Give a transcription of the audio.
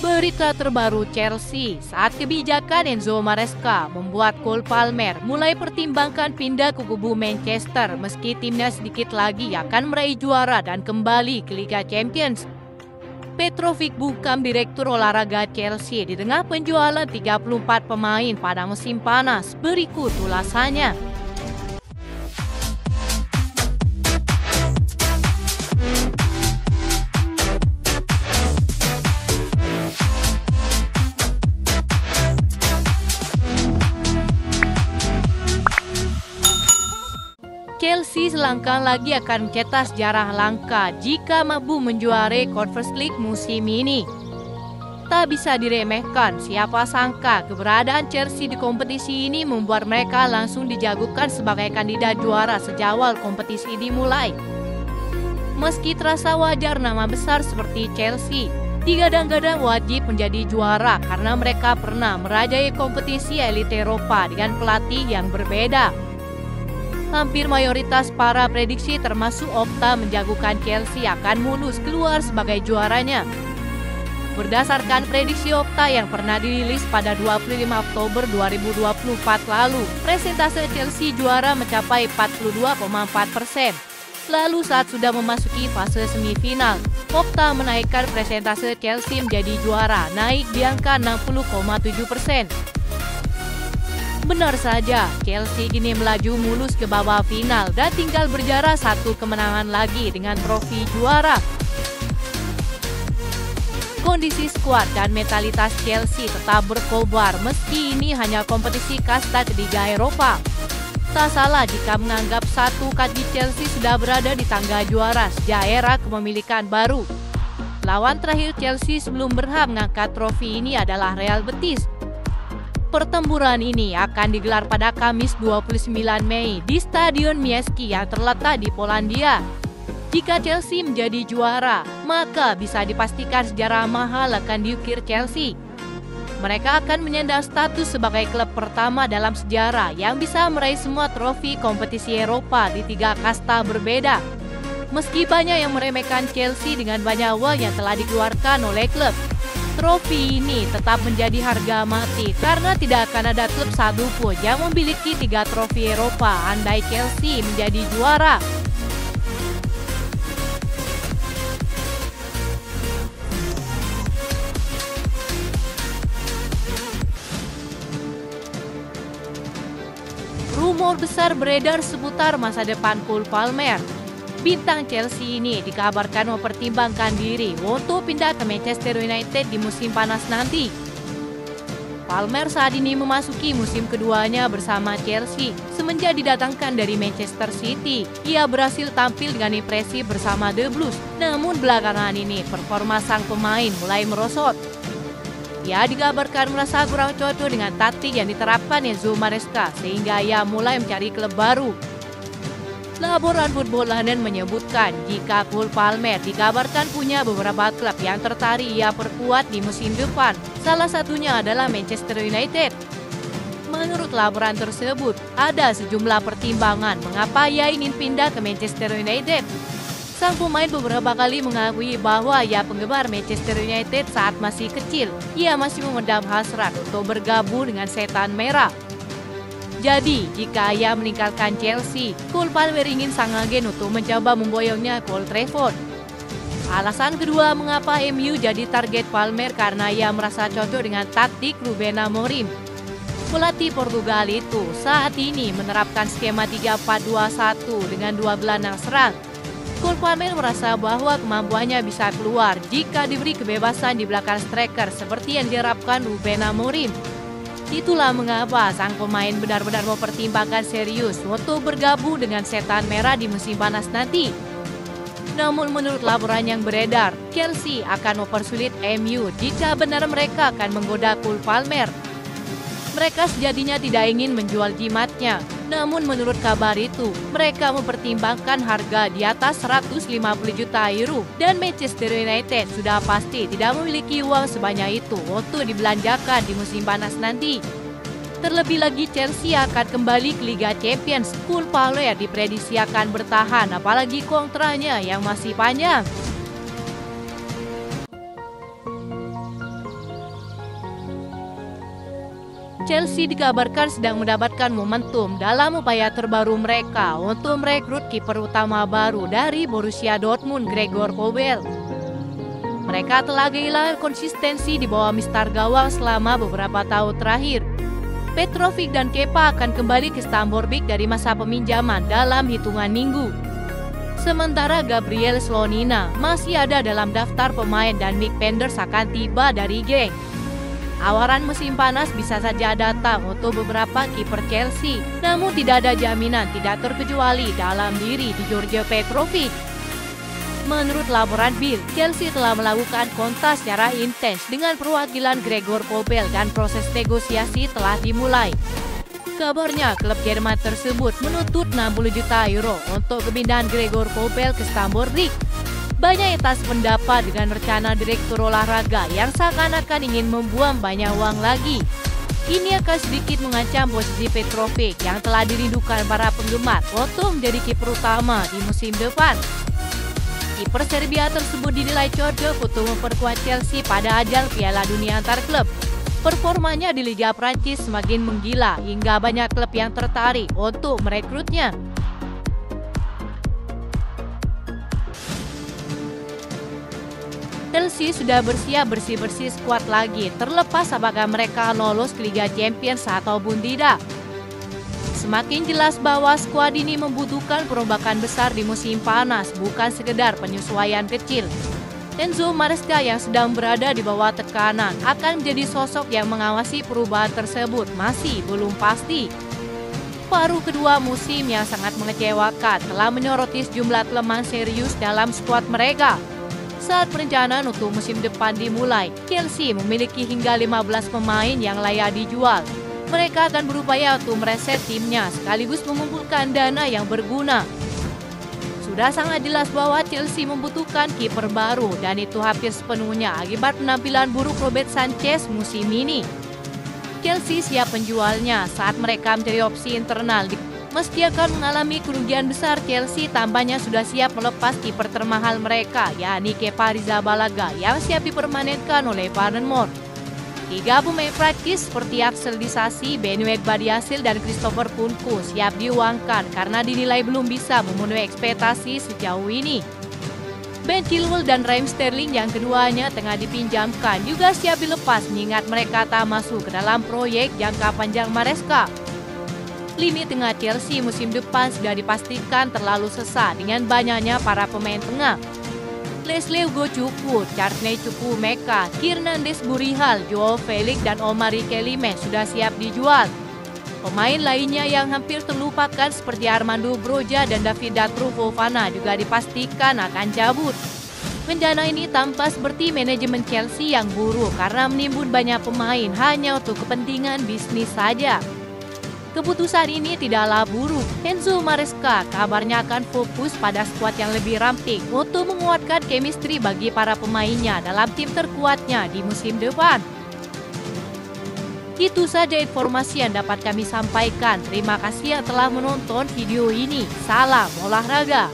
Berita terbaru Chelsea saat kebijakan Enzo Maresca membuat Cole Palmer mulai pertimbangkan pindah ke kubu Manchester meski timnya sedikit lagi akan meraih juara dan kembali ke Liga Champions. Petrovic Bukam, direktur olahraga Chelsea, di tengah penjualan 34 pemain pada musim panas. Berikut ulasannya. Chelsea selangkah lagi akan mencetak sejarah langka jika mampu menjuarai Conference League musim ini. Tak bisa diremehkan, siapa sangka keberadaan Chelsea di kompetisi ini membuat mereka langsung dijagokan sebagai kandidat juara sejak awal kompetisi dimulai. Meski terasa wajar nama besar seperti Chelsea digadang-gadang wajib menjadi juara karena mereka pernah merajai kompetisi elit Eropa dengan pelatih yang berbeda. Hampir mayoritas para prediksi termasuk Opta menjagokan Chelsea akan mulus keluar sebagai juaranya. Berdasarkan prediksi Opta yang pernah dirilis pada 25 Oktober 2024 lalu, presentase Chelsea juara mencapai 42,4%. Lalu saat sudah memasuki fase semifinal, Opta menaikkan presentase Chelsea menjadi juara, naik di angka 60,7%. Benar saja, Chelsea kini melaju mulus ke babak final dan tinggal berjarak satu kemenangan lagi dengan trofi juara. Kondisi skuad dan mentalitas Chelsea tetap berkobar meski ini hanya kompetisi kasta Liga Eropa. Tak salah jika menganggap satu kaki Chelsea sudah berada di tangga juara sejak era kepemilikan baru. Lawan terakhir Chelsea sebelum berhak mengangkat trofi ini adalah Real Betis. Pertempuran ini akan digelar pada Kamis 29 Mei di Stadion Miejski yang terletak di Polandia. Jika Chelsea menjadi juara, maka bisa dipastikan sejarah mahal akan diukir Chelsea. Mereka akan menyandang status sebagai klub pertama dalam sejarah yang bisa meraih semua trofi kompetisi Eropa di 3 kasta berbeda. Meski banyak yang meremehkan Chelsea dengan banyak uang yang telah dikeluarkan oleh klub, trofi ini tetap menjadi harga mati karena tidak akan ada klub satu pun yang memiliki 3 trofi Eropa andai Chelsea menjadi juara. Rumor besar beredar seputar masa depan Cole Palmer. Bintang Chelsea ini dikabarkan mempertimbangkan diri untuk pindah ke Manchester United di musim panas nanti. Palmer saat ini memasuki musim keduanya bersama Chelsea semenjak didatangkan dari Manchester City. Ia berhasil tampil dengan impresif bersama The Blues, namun belakangan ini performa sang pemain mulai merosot. Ia dikabarkan merasa kurang cocok dengan taktik yang diterapkan Enzo Maresca sehingga ia mulai mencari klub baru. Laporan Football London menyebutkan jika Cole Palmer dikabarkan punya beberapa klub yang tertarik ia perkuat di musim depan. Salah satunya adalah Manchester United. Menurut laporan tersebut, ada sejumlah pertimbangan mengapa ia ingin pindah ke Manchester United. Sang pemain beberapa kali mengakui bahwa ia penggemar Manchester United saat masih kecil. Ia masih memendam hasrat untuk bergabung dengan Setan Merah. Jadi, jika ia meninggalkan Chelsea, Cole Palmer ingin sang agen untuk mencoba memboyongnya ke Old Trafford. Alasan kedua mengapa MU jadi target Palmer karena ia merasa cocok dengan taktik Ruben Amorim. Pelatih Portugal itu saat ini menerapkan skema 3-4-2-1 dengan 2 gelandang serang. Cole Palmer merasa bahwa kemampuannya bisa keluar jika diberi kebebasan di belakang striker seperti yang diharapkan Ruben Amorim. Itulah mengapa sang pemain benar-benar mempertimbangkan serius untuk bergabung dengan Setan Merah di musim panas nanti. Namun menurut laporan yang beredar, Chelsea akan mempersulit MU jika benar mereka akan menggoda Cole Palmer. Mereka sejatinya tidak ingin menjual jimatnya, namun menurut kabar itu, mereka mempertimbangkan harga di atas 150 juta euro dan Manchester United sudah pasti tidak memiliki uang sebanyak itu untuk dibelanjakan di musim panas nanti. Terlebih lagi Chelsea akan kembali ke Liga Champions. Cole Palmer diprediksi akan bertahan apalagi kontraknya yang masih panjang. Chelsea dikabarkan sedang mendapatkan momentum dalam upaya terbaru mereka untuk merekrut kiper utama baru dari Borussia Dortmund, Gregor Kobel. Mereka telah kehilangan konsistensi di bawah mistar gawang selama beberapa tahun terakhir. Petrovic dan Kepa akan kembali ke Stamford Bridge dari masa peminjaman dalam hitungan minggu. Sementara Gabriel Slonina masih ada dalam daftar pemain dan Mick Penders akan tiba dari Genk. Awaran musim panas bisa saja datang untuk beberapa kiper Chelsea, namun tidak ada jaminan tidak terkecuali dalam diri di George Petrovic. Menurut laporan Bild, Chelsea telah melakukan kontak secara intens dengan perwakilan Gregor Kobel dan proses negosiasi telah dimulai. Kabarnya klub Jerman tersebut menuntut 60 juta euro untuk kepindahan Gregor Kobel ke Stamford Bridge. Banyak yang tak sependapat dengan rencana direktur olahraga yang seakan-akan ingin membuang banyak uang lagi. Ini akan sedikit mengancam posisi Petrovic yang telah dirindukan para penggemar untuk menjadi kiper utama di musim depan. Kiper Serbia tersebut dinilai cocok untuk memperkuat Chelsea pada ajang Piala Dunia antar klub. Performanya di Liga Prancis semakin menggila hingga banyak klub yang tertarik untuk merekrutnya. Chelsea sudah bersiap bersih-bersih skuad lagi, terlepas apakah mereka lolos ke Liga Champions ataupun tidak. Semakin jelas bahwa skuad ini membutuhkan perombakan besar di musim panas, bukan sekedar penyesuaian kecil. Enzo Maresca yang sedang berada di bawah tekanan akan menjadi sosok yang mengawasi perubahan tersebut masih belum pasti. Paruh kedua musim yang sangat mengecewakan telah menyoroti sejumlah kelemahan serius dalam skuad mereka. Saat perencanaan untuk musim depan dimulai, Chelsea memiliki hingga 15 pemain yang layak dijual. Mereka akan berupaya untuk mereset timnya sekaligus mengumpulkan dana yang berguna. Sudah sangat jelas bahwa Chelsea membutuhkan kiper baru dan itu hampir sepenuhnya akibat penampilan buruk Robert Sanchez musim ini. Chelsea siap menjualnya saat mereka mencari opsi internal. Meski akan mengalami kerugian besar, Chelsea tampaknya sudah siap melepas kiper termahal mereka, yakni Kepa Arrizabalaga yang siap dipermanenkan oleh Bournemouth. 3 pemain praktis seperti Axel Disasi, Benoit Badiashile, dan Christopher Nkunku siap diuangkan karena dinilai belum bisa memenuhi ekspektasi sejauh ini. Ben Chilwell dan Raheem Sterling yang keduanya tengah dipinjamkan juga siap dilepas mengingat mereka tak masuk ke dalam proyek jangka panjang Maresca. Lini tengah Chelsea musim depan sudah dipastikan terlalu sesak dengan banyaknya para pemain tengah. Leslie Ugochukwu, Charney Chukwuemeka, Fernandes Burihal, Joao Felix, dan Omari Kelime sudah siap dijual. Pemain lainnya yang hampir terlupakan seperti Armando Broja dan David Datro Fofana juga dipastikan akan cabut. Rencana ini tampak seperti manajemen Chelsea yang buruk karena menimbun banyak pemain hanya untuk kepentingan bisnis saja. Keputusan ini tidaklah buruk. Enzo Maresca kabarnya akan fokus pada skuad yang lebih ramping untuk menguatkan chemistry bagi para pemainnya dalam tim terkuatnya di musim depan. Itu saja informasi yang dapat kami sampaikan. Terima kasih yang telah menonton video ini. Salam olahraga.